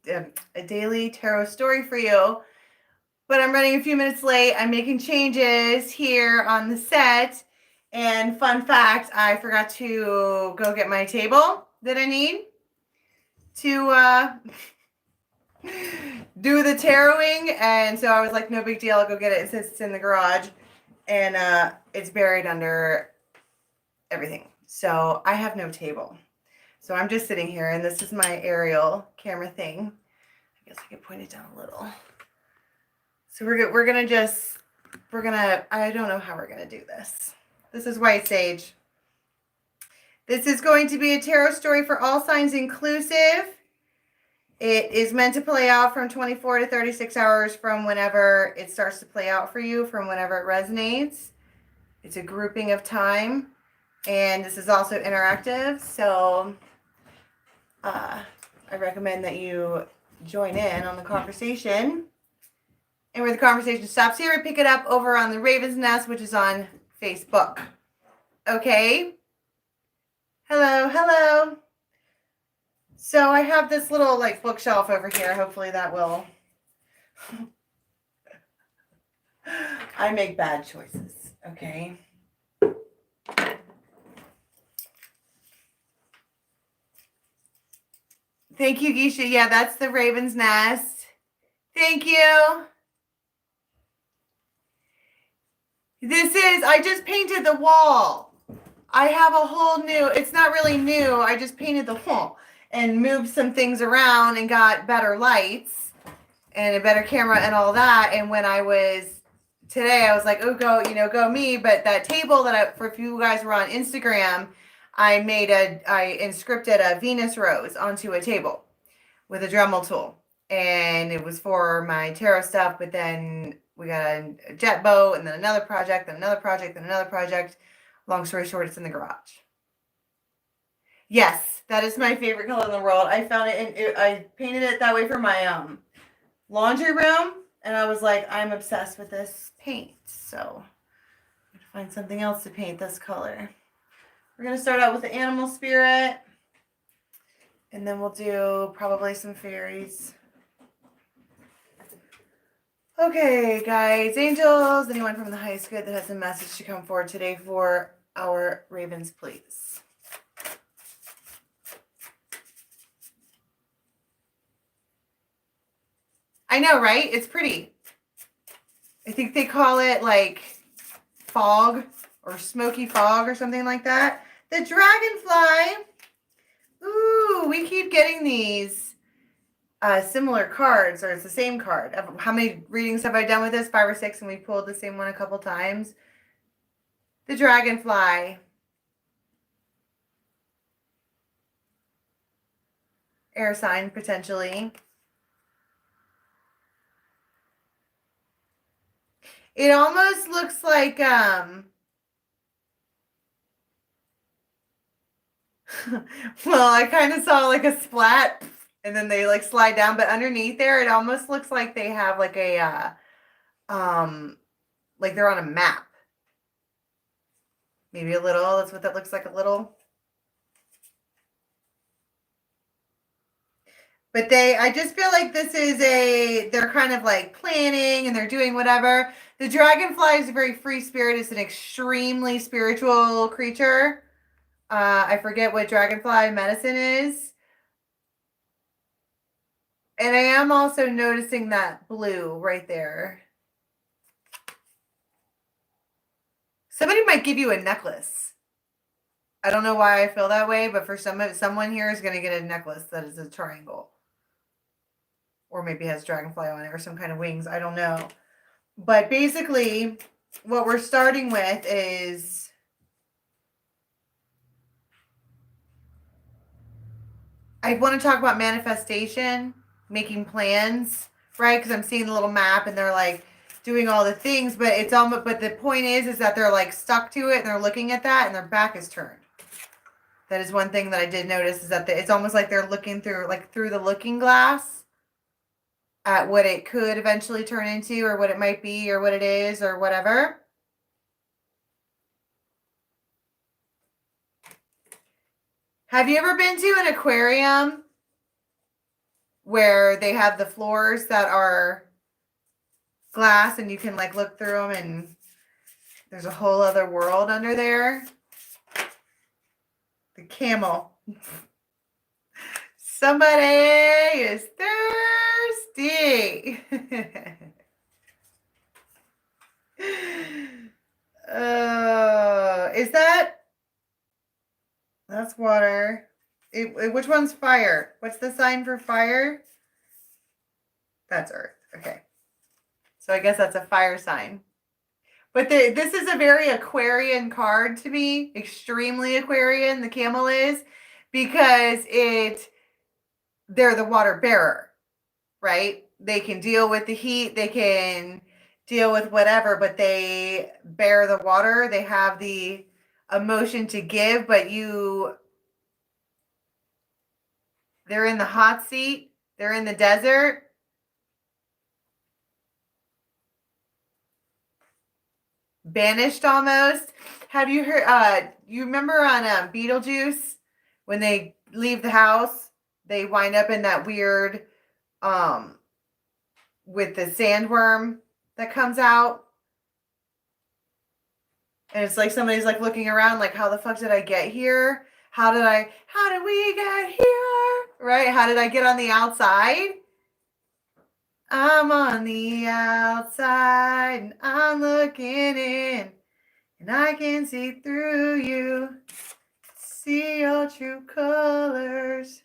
a daily tarot story for you. But I'm running a few minutes late. I'm making changes here on the set. And fun fact, I forgot to go get my table that I need to do the taroting. And so I was like, no big deal. I'll go get it. It says it's in the garage. And it's buried under everything. So I have no table. So I'm just sitting here, and this is my aerial camera thing. I guess I could point it down a little. So we're gonna, I don't know how we're gonna do this. This is White Sage. This is going to be a tarot story for all signs inclusive. It is meant to play out from 24 to 36 hours from whenever it starts to play out for you, from whenever it resonates. It's a grouping of time, and this is also interactive. So I recommend that you join in on the conversation. And where the conversation stops here, we pick it up over on the Raven's Nest, which is on Facebook. Okay? Hello, hello. So I have this little like bookshelf over here. Hopefully that will. I make bad choices. Okay. Thank you, Geisha. Yeah, that's the Raven's Nest. Thank you. I just painted the wall. I have a whole new, it's not really new. I just painted the wall and moved some things around and got better lights and a better camera and all that. And when I was today, I was like, oh, go me. But that table that for if you guys were on Instagram, I inscripted a Venus rose onto a table with a Dremel tool. And it was for my tarot stuff, but then we got a jet boat and then another project and another project and another project. Long story short, it's in the garage. Yes, that is my favorite color in the world. I found it and I painted it that way for my laundry room. And I was like, I'm obsessed with this paint. So I'm going to find something else to paint this color. We're going to start out with the animal spirit. And then we'll do probably some fairies. Okay, guys, angels, anyone from the highest good that has a message to come forward today for our ravens, please. I know, right? It's pretty. I think they call it like fog or smoky fog or something like that. The dragonfly. Ooh, we keep getting these similar cards, or it's the same card. How many readings have I done with this? 5 or 6, and we pulled the same one a couple times. The dragonfly. Air sign, potentially. It almost looks like, well, I kind of saw like a splat. And then they like slide down, but underneath there, it almost looks like they have like a, like they're on a map. Maybe a little, that's what that looks like, a little. But I just feel like this is they're kind of like planning and they're doing whatever. The dragonfly is a very free spirit. It's an extremely spiritual creature. I forget what dragonfly medicine is. And I am also noticing that blue right there. Somebody might give you a necklace. I don't know why I feel that way, but for someone here is going to get a necklace that is a triangle. Or maybe has dragonfly on it or some kind of wings. I don't know. But basically, what we're starting with is I want to talk about manifestation, making plans, right? Because I'm seeing the little map and they're like doing all the things, but it's almost, but the point is that they're like stuck to it and they're looking at that and their back is turned. That is one thing that I did notice, is that it's almost like they're looking through the looking glass at what it could eventually turn into, or what it might be, or what it is, or whatever. Have you ever been to an aquarium? where they have the floors that are glass and you can like look through them and there's a whole other world under there. The camel. Somebody is thirsty. Is that's water. Which one's fire? What's the sign for fire? That's earth. Okay. So I guess that's a fire sign. But this is a very Aquarian card to me. Extremely Aquarian, the camel is. Because they're the water bearer, right? They can deal with the heat. They can deal with whatever, but they bear the water. They have the emotion to give, but they're in the hot seat. They're in the desert. Banished almost. Have you heard, you remember on Beetlejuice when they leave the house, they wind up in that weird, with the sandworm that comes out. And it's like somebody's like looking around like, how the fuck did I get here? How did we get here? Right? How did I get on the outside? I'm on the outside and I'm looking in and I can see through you, see your true colors.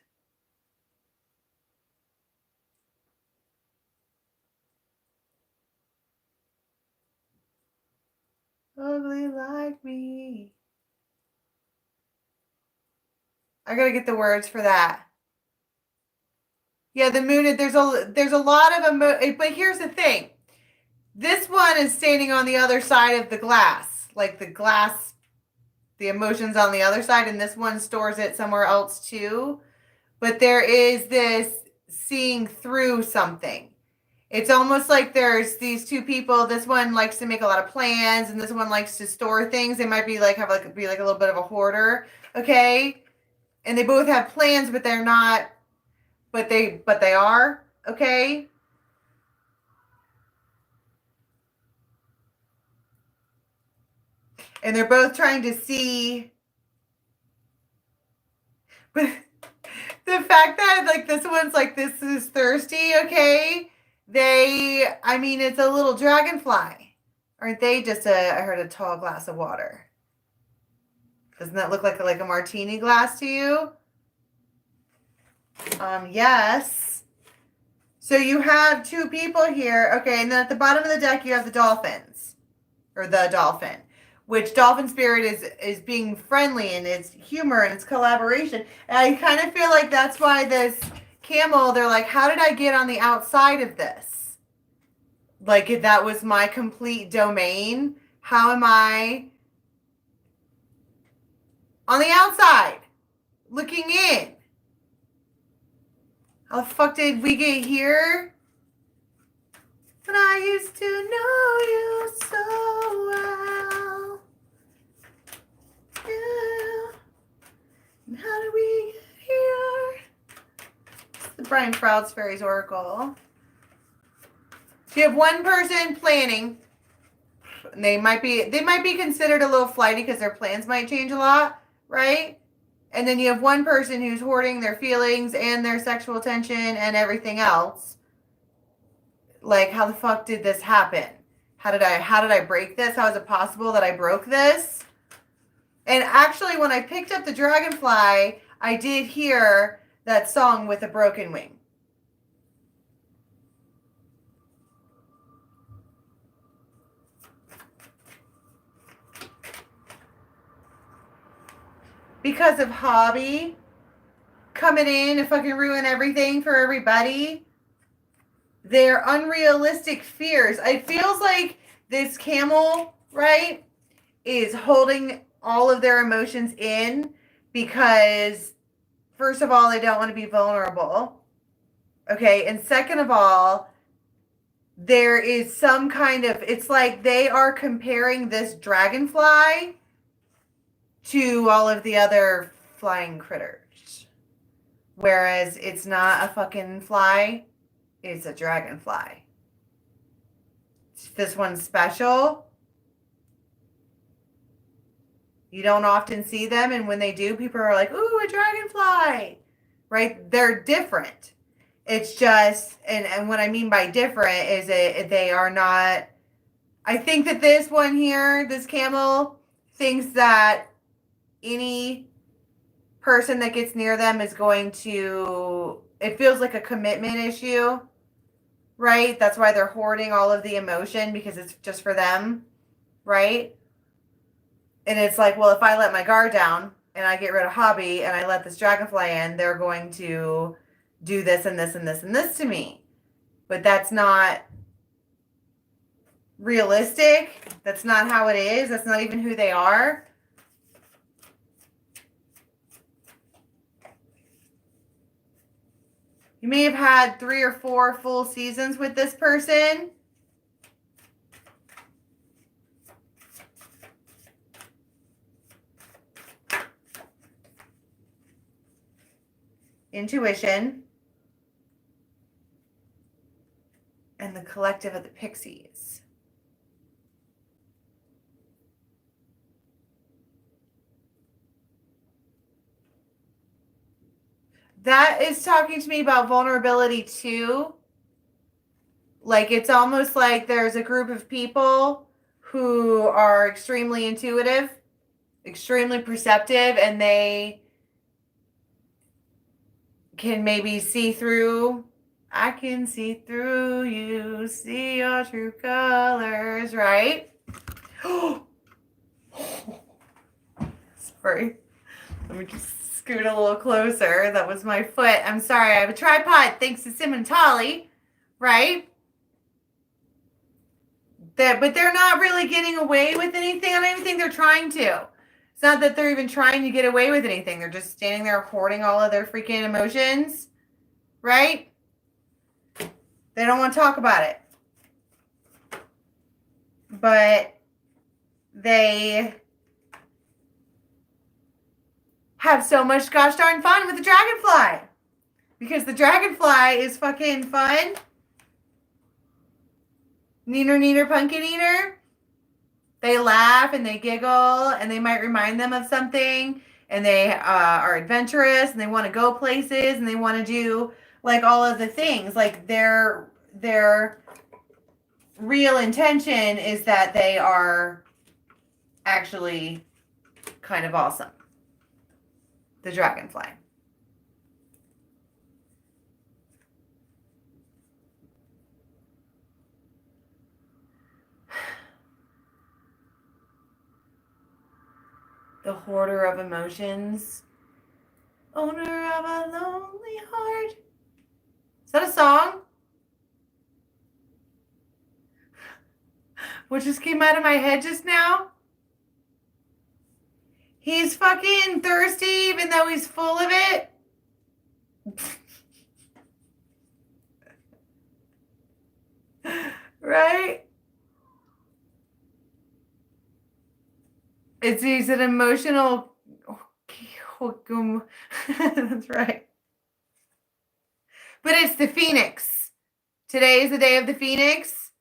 Ugly like me. I gotta get the words for that. Yeah, the moon, there's a lot of but here's the thing. This one is standing on the other side of the glass. Like the glass, the emotions on the other side, and this one stores it somewhere else too. But there is this seeing through something. It's almost like there's these two people. This one likes to make a lot of plans, and this one likes to store things. They might be like be like a little bit of a hoarder, okay? And they both have plans, but they're not. But they are, okay? And they're both trying to see. But the fact that like this one's like, this is thirsty, okay? I mean, it's a little dragonfly. Aren't they just I heard a tall glass of water. Doesn't that look like a martini glass to you? Yes. So you have two people here. Okay, and then at the bottom of the deck, you have the dolphins. Or the dolphin. Which dolphin spirit is being friendly and it's humor and it's collaboration. And I kind of feel like that's why this camel, they're like, how did I get on the outside of this? Like, if that was my complete domain, how am I on the outside looking in? How the fuck did we get here? When I used to know you so well. Yeah. And how did we get here? It's the Brian Froud's Fairies Oracle. So you have one person planning. They might be considered a little flighty because their plans might change a lot, right? And then you have one person who's hoarding their feelings and their sexual tension and everything else. Like, how the fuck did this happen? How did I break this? How is it possible that I broke this? And actually, when I picked up the dragonfly, I did hear that song with a broken wing. Because of hobby coming in and fucking ruin everything for everybody. Their unrealistic fears. It feels like this camel, right, is holding all of their emotions in because, first of all, they don't want to be vulnerable. Okay, and second of all, there is some kind of, it's like they are comparing this dragonfly to all of the other flying critters. Whereas it's not a fucking fly, it's a dragonfly. This one's special. You don't often see them, and when they do, people are like, ooh, a dragonfly, right? They're different. It's just, and what I mean by different is they are not, I think that this one here, this camel, thinks that any person that gets near them is going to, it feels like a commitment issue, right? That's why they're hoarding all of the emotion, because it's just for them, right? And it's like, well, if I let my guard down and I get rid of hobby and I let this dragonfly in, they're going to do this and this and this and this to me. But that's not realistic. That's not how it is. That's not even who they are. You may have had 3 or 4 full seasons with this person. Intuition. And the collective of the pixies. That is talking to me about vulnerability too. Like, it's almost like there's a group of people who are extremely intuitive, extremely perceptive, and they can maybe see through. I can see through you, see your true colors, right? Sorry. Let me just scoot a little closer. That was my foot. I'm sorry. I have a tripod thanks to Sim and Tolly, right? But they're not really getting away with anything. I don't even think they're trying to. It's not that they're even trying to get away with anything. They're just standing there hoarding all of their freaking emotions, right? They don't want to talk about it. But they have so much gosh darn fun with the dragonfly. Because the dragonfly is fucking fun. Neener, neener, pumpkin eater. They laugh and they giggle and they might remind them of something. And they are adventurous and they want to go places and they want to do like all of the things. Like their real intention is that they are actually kind of awesome. The dragonfly. The hoarder of emotions. Owner of a lonely heart. Is that a song? What just came out of my head just now? He's fucking thirsty even though he's full of it. Right? He's an emotional. That's right. But it's the Phoenix. Today is the day of the Phoenix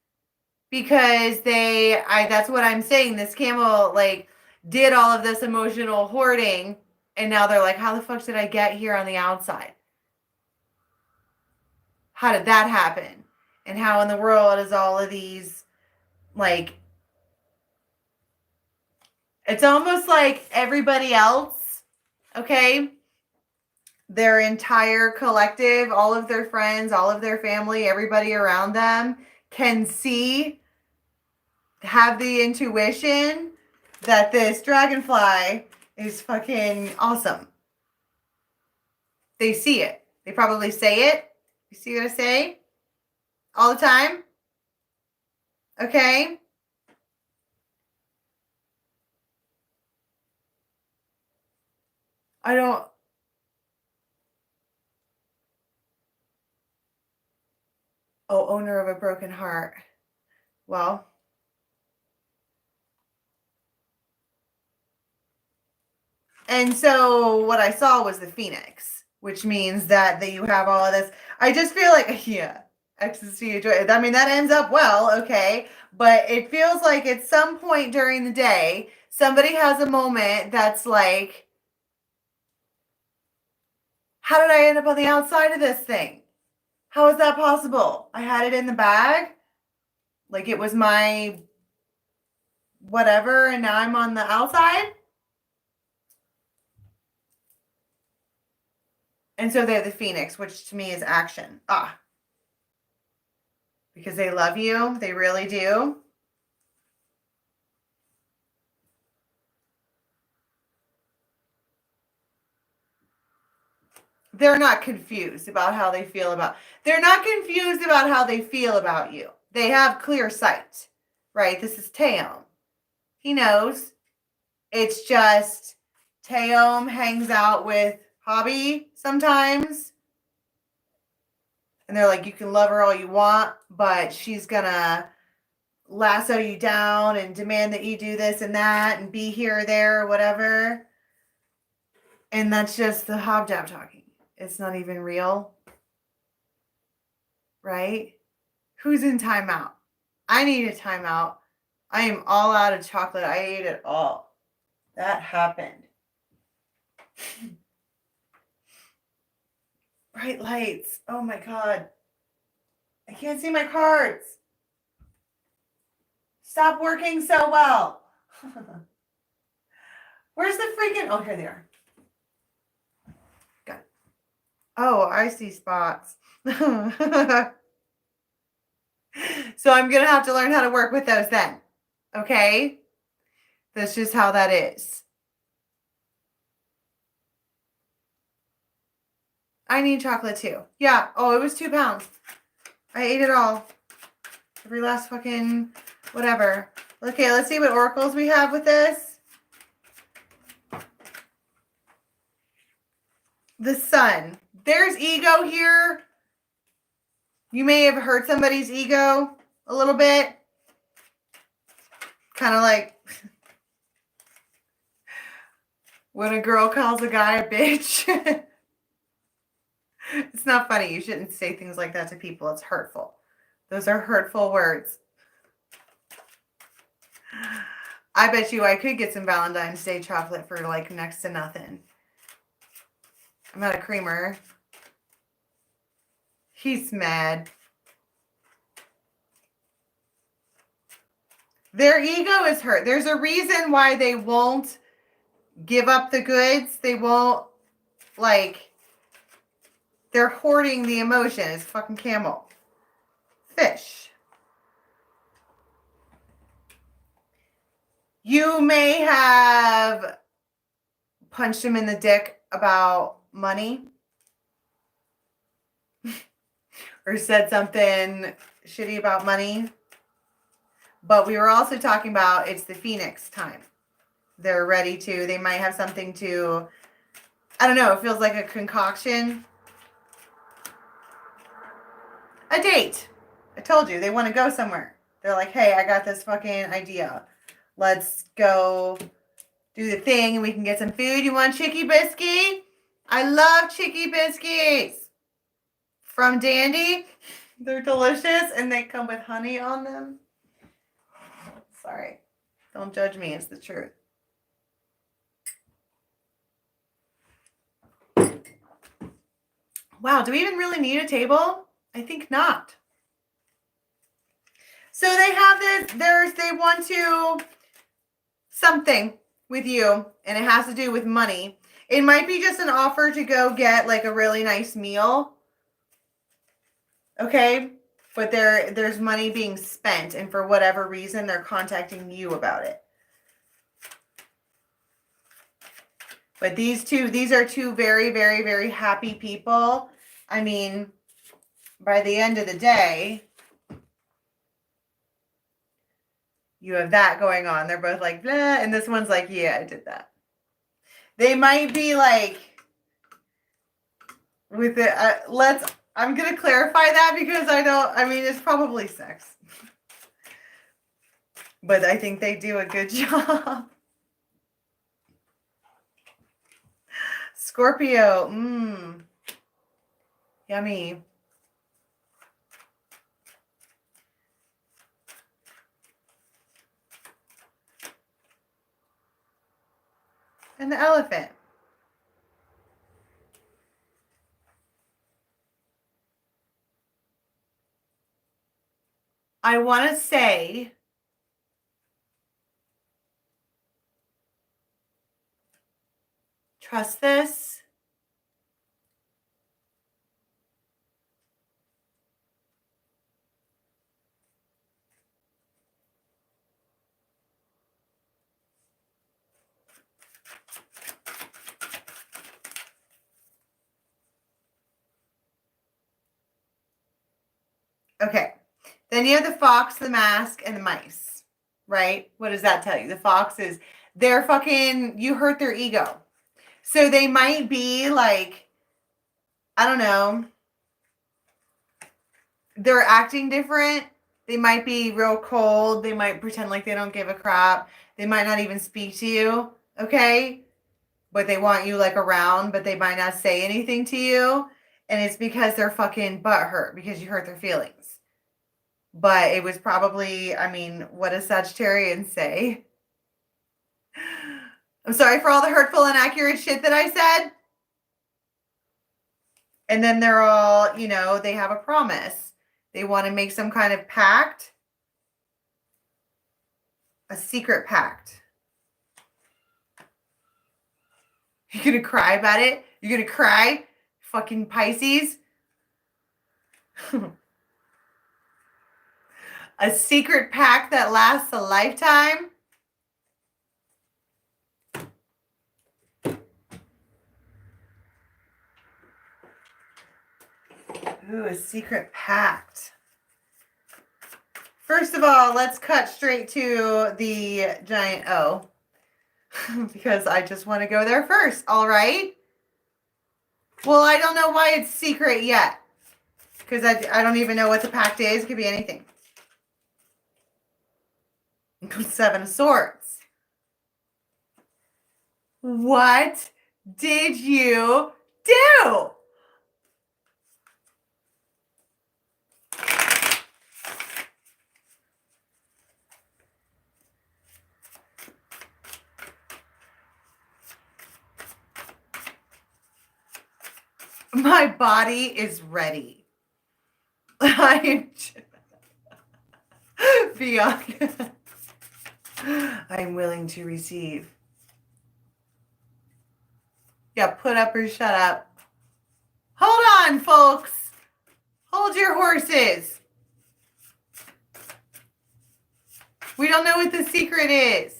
because that's what I'm saying. This camel like did all of this emotional hoarding and now they're like, how the fuck did I get here on the outside? How did that happen? And how in the world is all of these like, it's almost like everybody else, okay? Their entire collective, all of their friends, all of their family, everybody around them can see, have the intuition that this dragonfly is fucking awesome. They see it. They probably say it. You see what I say? All the time. Okay? I don't. Oh, owner of a broken heart. Well. And so what I saw was the Phoenix. which means that you have all of this. I just feel like, yeah, ecstasy, joy. I mean, that ends up well, okay. But it feels like at some point during the day, somebody has a moment that's like, how did I end up on the outside of this thing? How is that possible? I had it in the bag. Like it was my whatever, and now I'm on the outside. And so they're the Phoenix, which to me is action. Because they love you. They really do. They're not confused about how they feel about. They're not confused about how they feel about you. They have clear sight, right? This is Teom. He knows. It's just Teom hangs out with Hobby sometimes. And they're like, you can love her all you want, but she's gonna lasso you down and demand that you do this and that and be here or there or whatever. And that's just the hobjob talking. It's not even real. Right? Who's in timeout? I need a timeout. I am all out of chocolate. I ate it all. That happened. Bright lights. Oh my God. I can't see my cards. Stop working so well. Where's the freaking... Oh, here they are. Got it. Oh, I see spots. So I'm going to have to learn how to work with those then. Okay? That's just how that is. I need chocolate too. Yeah. Oh, it was 2 pounds. I ate it all. Every last fucking whatever. Okay, let's see what oracles we have with this. The Sun. There's ego here. You may have hurt somebody's ego a little bit. Kind of like when a girl calls a guy a bitch. It's not funny. You shouldn't say things like that to people. It's hurtful. Those are hurtful words. I bet you I could get some Valentine's Day chocolate for like next to nothing. I'm out of creamer. He's mad. Their ego is hurt. There's a reason why they won't give up the goods. They won't, like, they're hoarding the emotion. It's fucking camel. Fish. You may have punched him in the dick about money. Or said something shitty about money. But we were also talking about it's the Phoenix time. They're ready to, they might have something to, I don't know, it feels like a concoction. A date. I told you, they want to go somewhere. They're like, hey, I got this fucking idea. Let's go do the thing and we can get some food. You want chicky biscuit? I love chicky biscuits. From Dandy. They're delicious and they come with honey on them. Sorry. Don't judge me. It's the truth. Wow. Do we even really need a table? I think not. So they have this. They want to something with you. And it has to do with money. It might be just an offer to go get like a really nice meal. Okay. But there's money being spent, and for whatever reason, they're contacting you about it. But these are two very, very, very happy people. I mean, by the end of the day, you have that going on. They're both like, blah, and this one's like, yeah, I did that. They might be like, with it, I'm going to clarify that because it's probably sex. But I think they do a good job. Scorpio, Yummy. And the elephant. I want to say trust this. Okay. Then you have the fox, the mask, and the mice, right? What does that tell you? The fox is they're fucking, you hurt their ego. So they might be like, I don't know, they're acting different. They might be real cold. They might pretend like they don't give a crap. They might not even speak to you, okay? But they want you like around, but they might not say anything to you. And it's because they're fucking butthurt because you hurt their feelings. But it was probably, I mean, what does Sagittarians say? I'm sorry for all the hurtful, inaccurate shit that I said. And then they're all, you know, they have a promise. They want to make some kind of pact. A secret pact. You're going to cry about it? You're going to cry? Fucking Pisces? A secret pact that lasts a lifetime? Ooh, a secret pact. First of all, let's cut straight to the giant O. Because I just want to go there first, all right? Well, I don't know why it's secret yet. Because I don't even know what the pact is. It could be anything. Seven of Swords. What did you do? My body is ready. I'm beyond. I'm willing to receive. Yeah, put up or shut up. Hold on, folks. Hold your horses. We don't know what the secret is.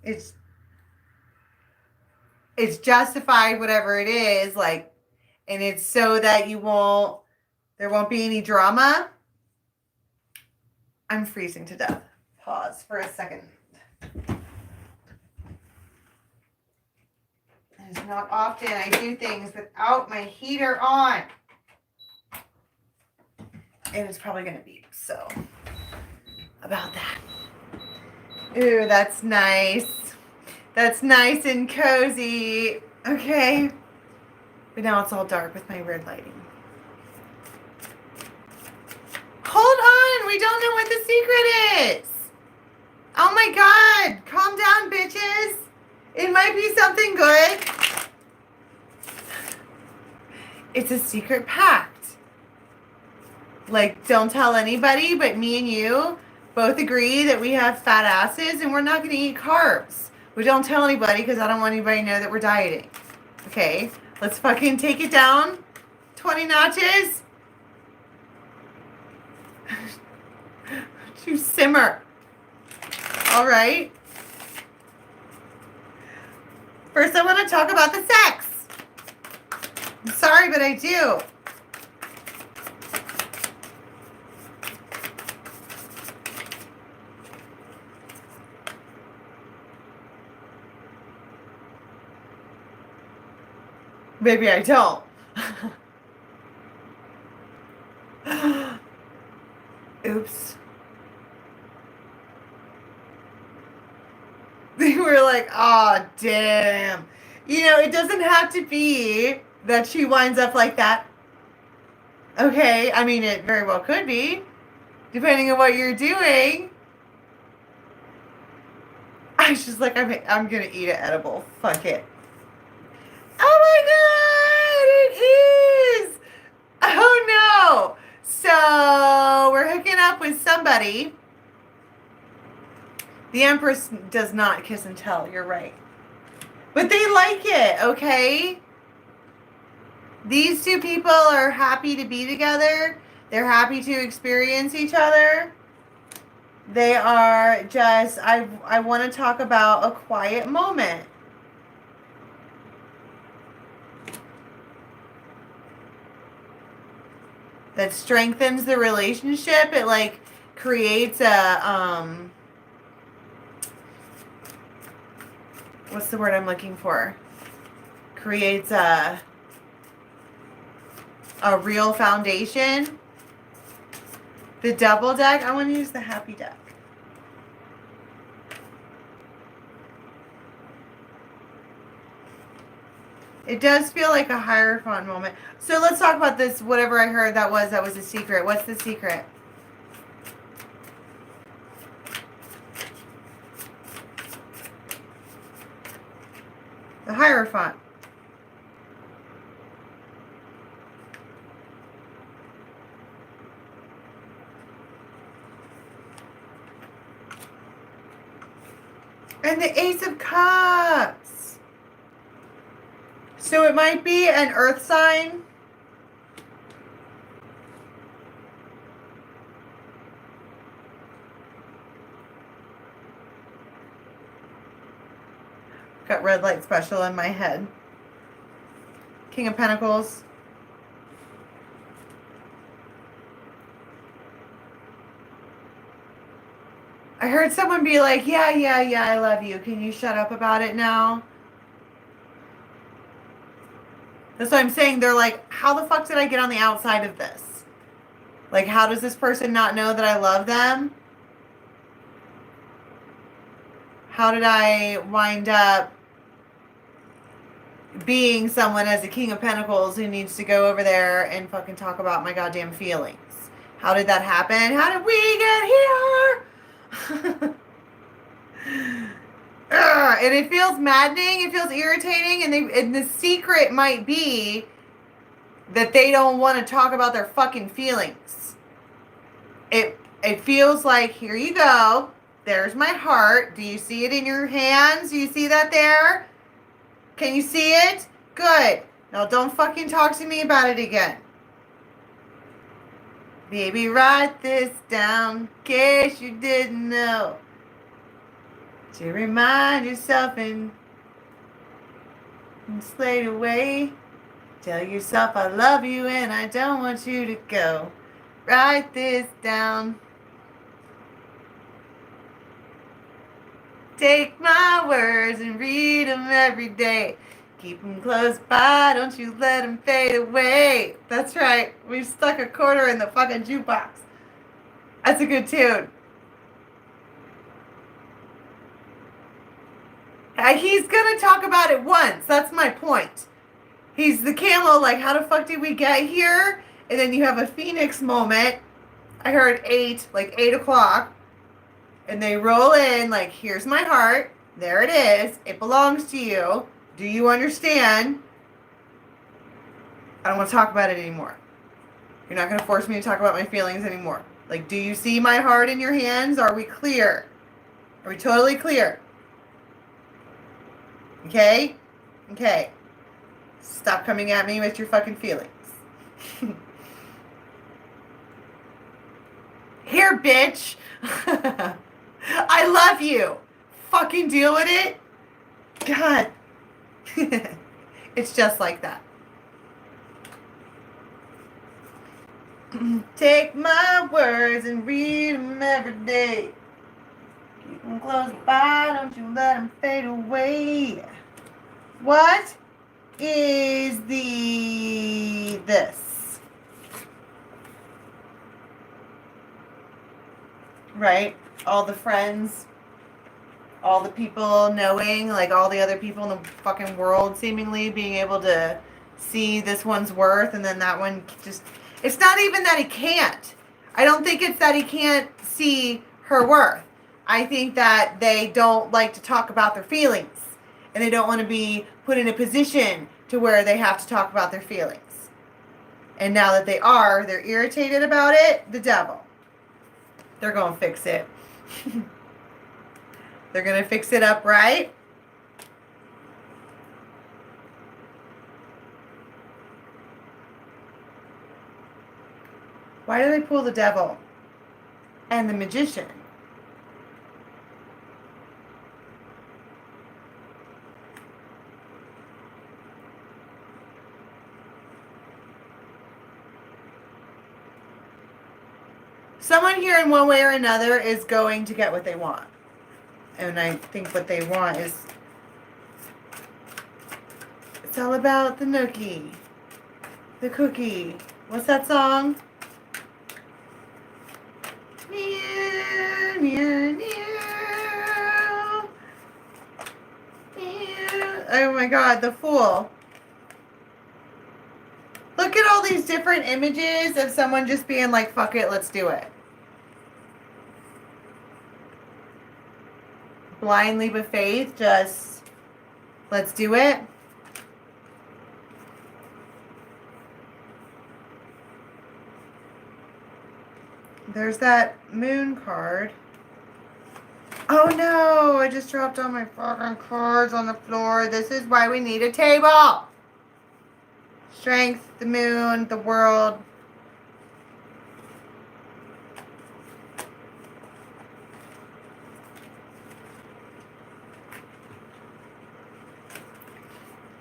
It's justified, whatever it is, like, and it's so that there won't be any drama. I'm freezing to death. Pause for a second. It's not often I do things without my heater on. And it's probably going to beep, so about that. Ooh, that's nice. That's nice and cozy. Okay. But now it's all dark with my red lighting. Hold on. We don't know what the secret is. Oh my God. Calm down, bitches. It might be something good. It's a secret pact. Like, don't tell anybody, but me and you both agree that we have fat asses and we're not going to eat carbs. We don't tell anybody because I don't want anybody to know that we're dieting. Okay? Let's fucking take it down 20 notches. To simmer. All right. First, I want to talk about the sex. I'm sorry, but I do. Maybe I don't. Oops. We were like, oh, damn. You know, it doesn't have to be that she winds up like that. Okay, I mean, it very well could be, depending on what you're doing. I was just like, I'm gonna eat an edible. Fuck it. Oh my god, it is! Oh no! So, we're hooking up with somebody. The Empress does not kiss and tell, you're right. But they like it, okay? These two people are happy to be together. They're happy to experience each other. They are just, I want to talk about a quiet moment. That strengthens the relationship. It like creates a, what's the word I'm looking for? Creates a real foundation. The double deck, I want to use the happy deck. It does feel like a Hierophant moment. So let's talk about this, whatever I heard that was a secret. What's the secret? The Hierophant. And the Ace of Cups. So it might be an earth sign. Got red light special in my head. King of Pentacles. I heard someone be like, yeah, I love you. Can you shut up about it now? That's what I'm saying. They're like, how the fuck did I get on the outside of this? Like, how does this person not know that I love them? How did I wind up being someone as a King of Pentacles who needs to go over there and fucking talk about my goddamn feelings? How did that happen? How did we get here? And it feels maddening. It feels irritating. And the secret might be that they don't want to talk about their fucking feelings. It feels like, here you go. There's my heart. Do you see it in your hands? Do you see that there? Can you see it? Good. Now don't fucking talk to me about it again. Baby, write this down in case you didn't know. To remind yourself and slate away. Tell yourself I love you and I don't want you to go. Write this down. Take my words and read them every day. Keep them close by, don't you let them fade away. That's right, we stuck a quarter in the fucking jukebox. That's a good tune. He's gonna talk about it once, that's my point. He's the camel, like, how the fuck did we get here? And then you have a phoenix moment. I heard 8, like 8 o'clock. And they roll in, like, here's my heart. There it is. It belongs to you. Do you understand? I don't want to talk about it anymore. You're not going to force me to talk about my feelings anymore. Like, do you see my heart in your hands? Are we clear? Are we totally clear? Okay? Okay. Stop coming at me with your fucking feelings. Here, bitch. I love you. Fucking deal with it. God. It's just like that. Take my words and read them every day. Keep them close by, don't you let them fade away. What is this? Right? All the friends. all the people knowing, like all the other people in the fucking world seemingly being able to see this one's worth, and then that one just, it's not even that he can't. I don't think it's that he can't see her worth. I think that they don't like to talk about their feelings, and they don't want to be put in a position to where they have to talk about their feelings. And now that they are, they're irritated about it. The devil. They're going to fix it. They're going to fix it up, right? Why do they pull the devil and the magician? Someone here in one way or another is going to get what they want. And I think what they want is, it's all about the nookie, the cookie. What's that song? Meow, meow, meow. Meow. Oh my God, the Fool. Look at all these different images of someone just being like, fuck it, let's do it. Blindly with faith, just let's do it. There's that moon card. Oh no, I just dropped all my fucking cards on the floor. This is why we need a table. Strength, the moon, the world.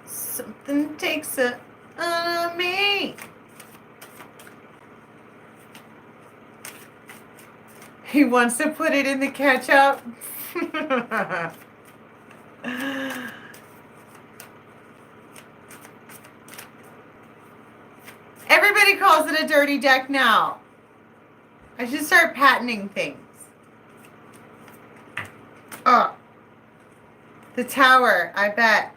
Something takes it on me. He wants to put it in the ketchup. Everybody calls it a dirty deck now. I should start patenting things. Oh. The Tower, I bet.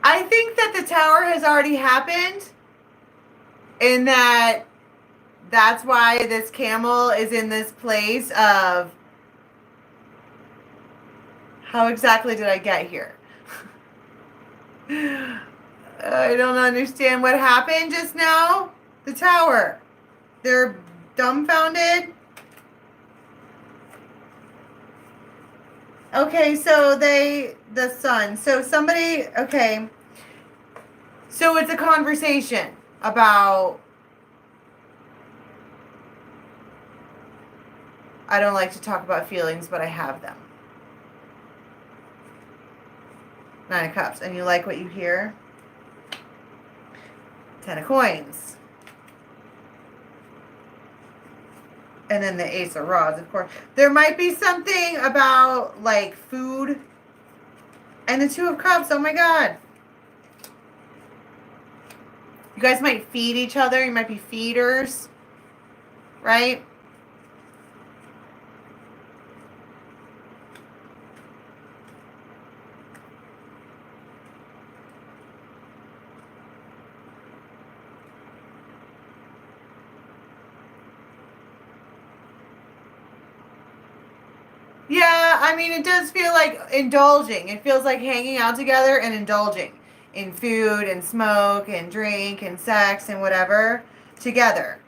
I think that the Tower has already happened, in that that's why this camel is in this place of, how exactly did I get here? I don't understand what happened just now. The Tower. They're dumbfounded. Okay, so the Sun. So somebody, okay. So it's a conversation about, I don't like to talk about feelings, but I have them. 9 of Cups. And you like what you hear? 10 of Coins. And then the Ace of Rods, of course. There might be something about, like, food. And the 2 of Cups. Oh, my God. You guys might feed each other. You might be feeders. Right? Yeah, I mean, it does feel like indulging. It feels like hanging out together and indulging in food and smoke and drink and sex and whatever together,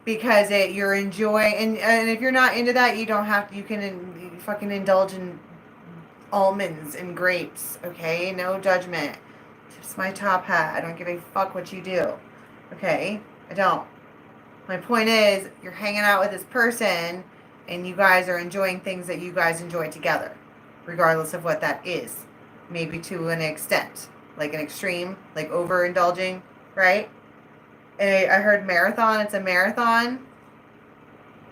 because you're enjoying, and if you're not into that, you don't have to. You can fucking indulge in almonds and grapes. Okay, no judgment. Tips my top hat. I don't give a fuck what you do. Okay, I don't. My point is, you're hanging out with this person, and you guys are enjoying things that you guys enjoy together, regardless of what that is. Maybe to an extent, like an extreme, like overindulging, right? And I heard marathon. It's a marathon,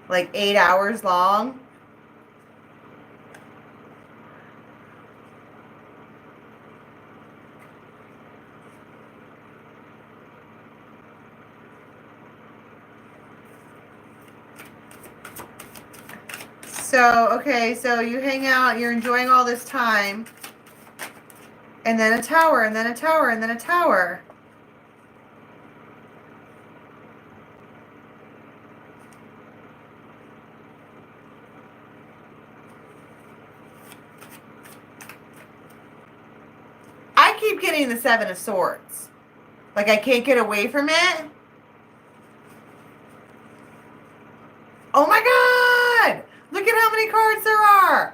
like 8 hours long. So, okay, so you hang out, you're enjoying all this time, and then a tower, and then a tower, and then a tower. I keep getting the Seven of Swords. Like, I can't get away from it. Oh my God! Look at how many cards there are!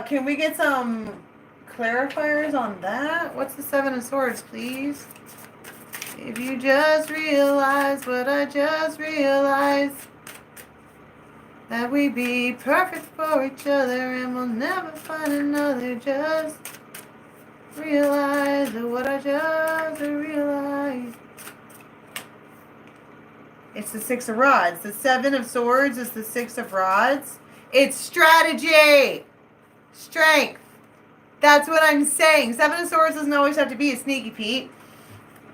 Can we get some clarifiers on that? What's the Seven of Swords, please? If you just realize what I just realized, that we be perfect for each other and we'll never find another. Just realize what I just realized. It's the Six of Rods. The Seven of Swords is the Six of Rods. It's strategy. Strength. That's what I'm saying. Seven of Swords doesn't always have to be a sneaky Pete.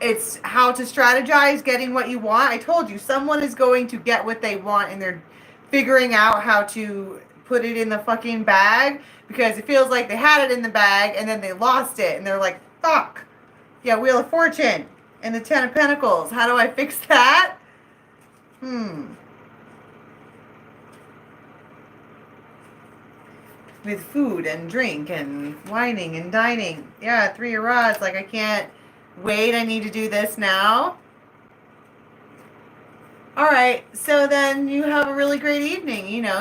It's how to strategize, getting what you want. I told you, someone is going to get what they want and they're figuring out how to put it in the fucking bag because it feels like they had it in the bag and then they lost it and they're like, fuck. Yeah, Wheel of Fortune and the Ten of Pentacles. How do I fix that? With food and drink and whining and dining. Yeah, Three of Rods. Like, I can't wait. I need to do this now. All right, so then you have a really great evening. You know,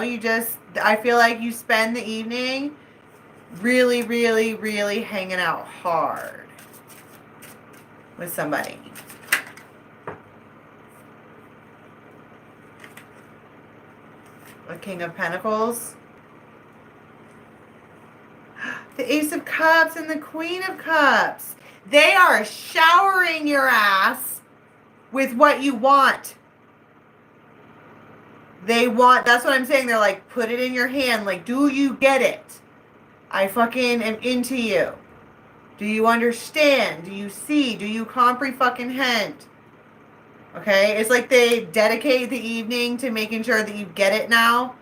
I feel like you spend the evening really, really, really hanging out hard with somebody. The King of Pentacles. The Ace of Cups and the Queen of Cups. They are showering your ass with what you want. That's what I'm saying. They're like, put it in your hand. Like, do you get it? I fucking am into you. Do you understand? Do you see? Do you comprehend? Okay? It's like they dedicate the evening to making sure that you get it now.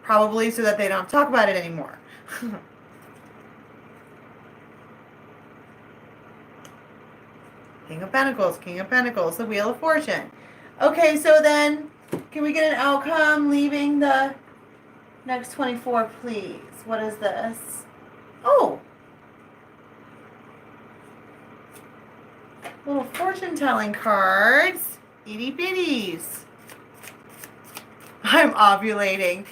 Probably so that they don't talk about it anymore. King of Pentacles, the Wheel of Fortune. Okay, so then, can we get an outcome leaving the next 24, please? What is this? Oh! Little fortune-telling cards. Itty bitties. I'm ovulating.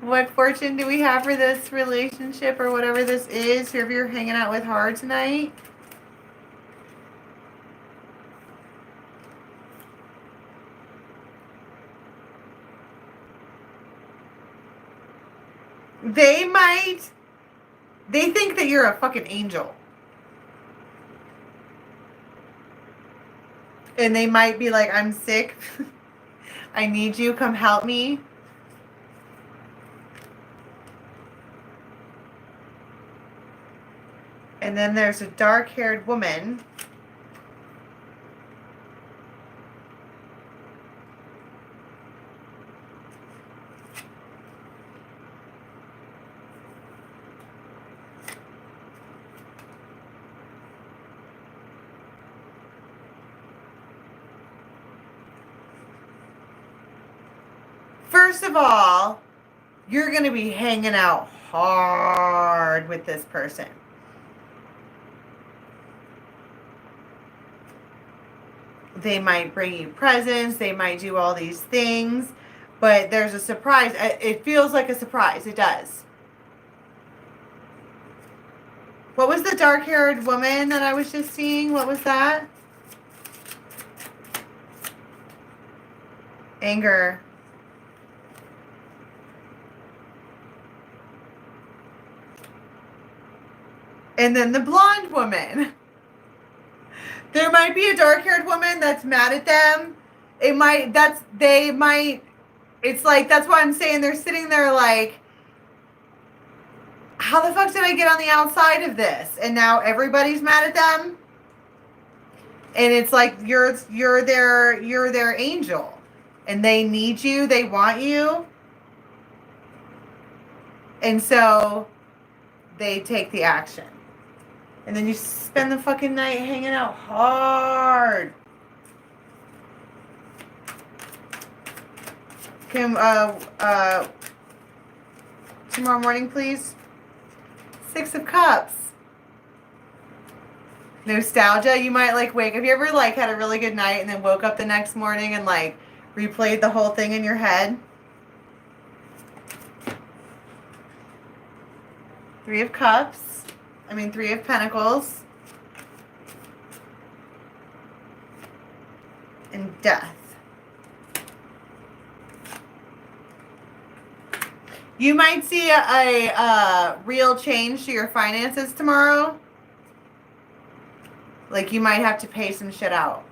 What fortune do we have for this relationship or whatever this is? Whoever you're hanging out with hard tonight. They think that you're a fucking angel. And they might be like, I'm sick. I need you. Come help me. And then there's a dark-haired woman. First of all, you're going to be hanging out hard with this person. They might bring you presents. They might do all these things. But there's a surprise. It feels like a surprise. It does. What was the dark-haired woman that I was just seeing? What was that? Anger. And then the blonde woman. There might be a dark-haired woman that's mad at them. It's like, that's why I'm saying they're sitting there like, how the fuck did I get on the outside of this? And now everybody's mad at them? And it's like you're their angel, and they need you, they want you, and so they take the action. And then you spend the fucking night hanging out hard. Kim, tomorrow morning, please. 6 of Cups. Nostalgia. You might like wake. Have you ever like had a really good night and then woke up the next morning and like replayed the whole thing in your head? 3 of Cups. 3 of Pentacles. And Death. You might see a real change to your finances tomorrow. Like you might have to pay some shit out.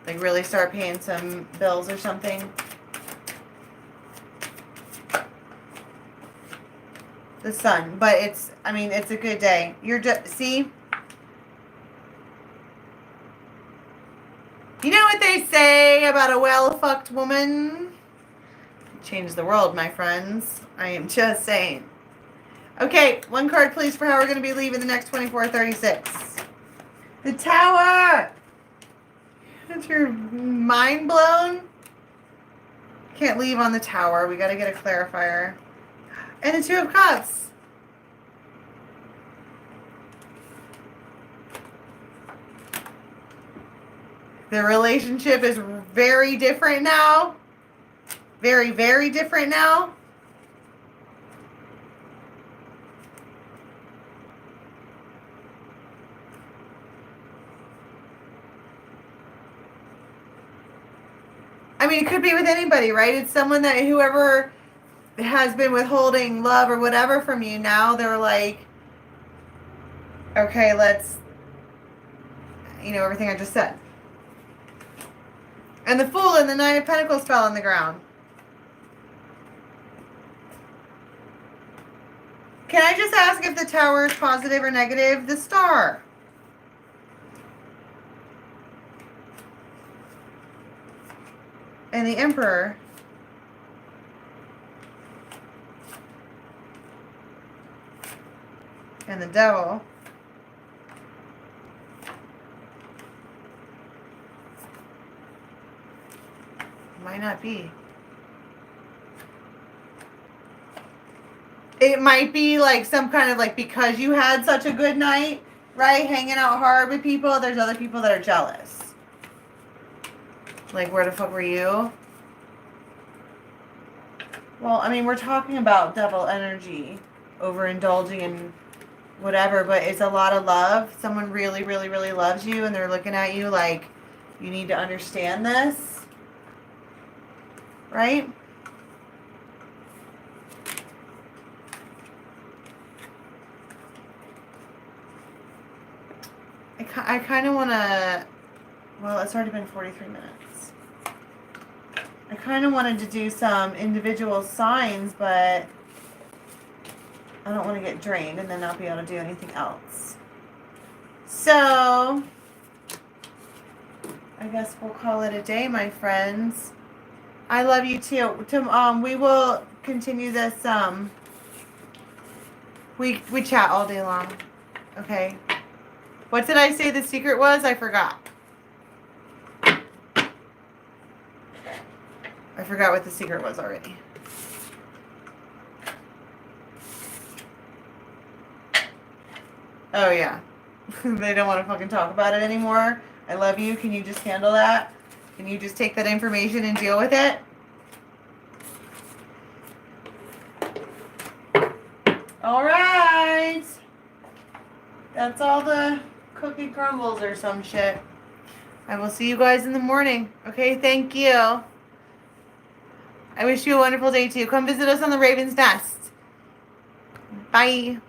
Like really start paying some bills or something. The Sun. But it's a good day. You're just, see? You know what they say about a well-fucked woman? Change the world, my friends. I am just saying. Okay, 1 card, please, for how we're going to be leaving the next 24-36. The Tower! Is your mind blown? Can't leave on the Tower. We got to get a clarifier. And the 2 of Cups. The relationship is very different now. Very, very different now. It could be with anybody, right? It's someone that whoever has been withholding love or whatever from you, now they're like, okay, let's, everything I just said. And the Fool and the 9 of Pentacles fell on the ground. Can I just ask if the Tower is positive or negative? The Star. And the Emperor. And the Devil. Might not be. It might be like some kind of like, because you had such a good night, right? Hanging out hard with people, there's other people that are jealous. Like, where the fuck were you? Well, we're talking about devil energy, overindulging in whatever, but it's a lot of love. Someone really, really, really loves you, and they're looking at you like, you need to understand this. Right? I kind of want to, well, it's already been 43 minutes. I kind of wanted to do some individual signs, but I don't want to get drained and then not be able to do anything else. So, I guess we'll call it a day, my friends. I love you too. We will continue this. We chat all day long. Okay. What did I say the secret was? I forgot. I forgot what the secret was already. Oh yeah. They don't want to fucking talk about it anymore. I love you. Can you just handle that? Can you just take that information and deal with it? All right. That's all the cookie crumbles or some shit. I will see you guys in the morning. Okay, thank you. I wish you a wonderful day too. Come visit us on the Raven's Nest. Bye.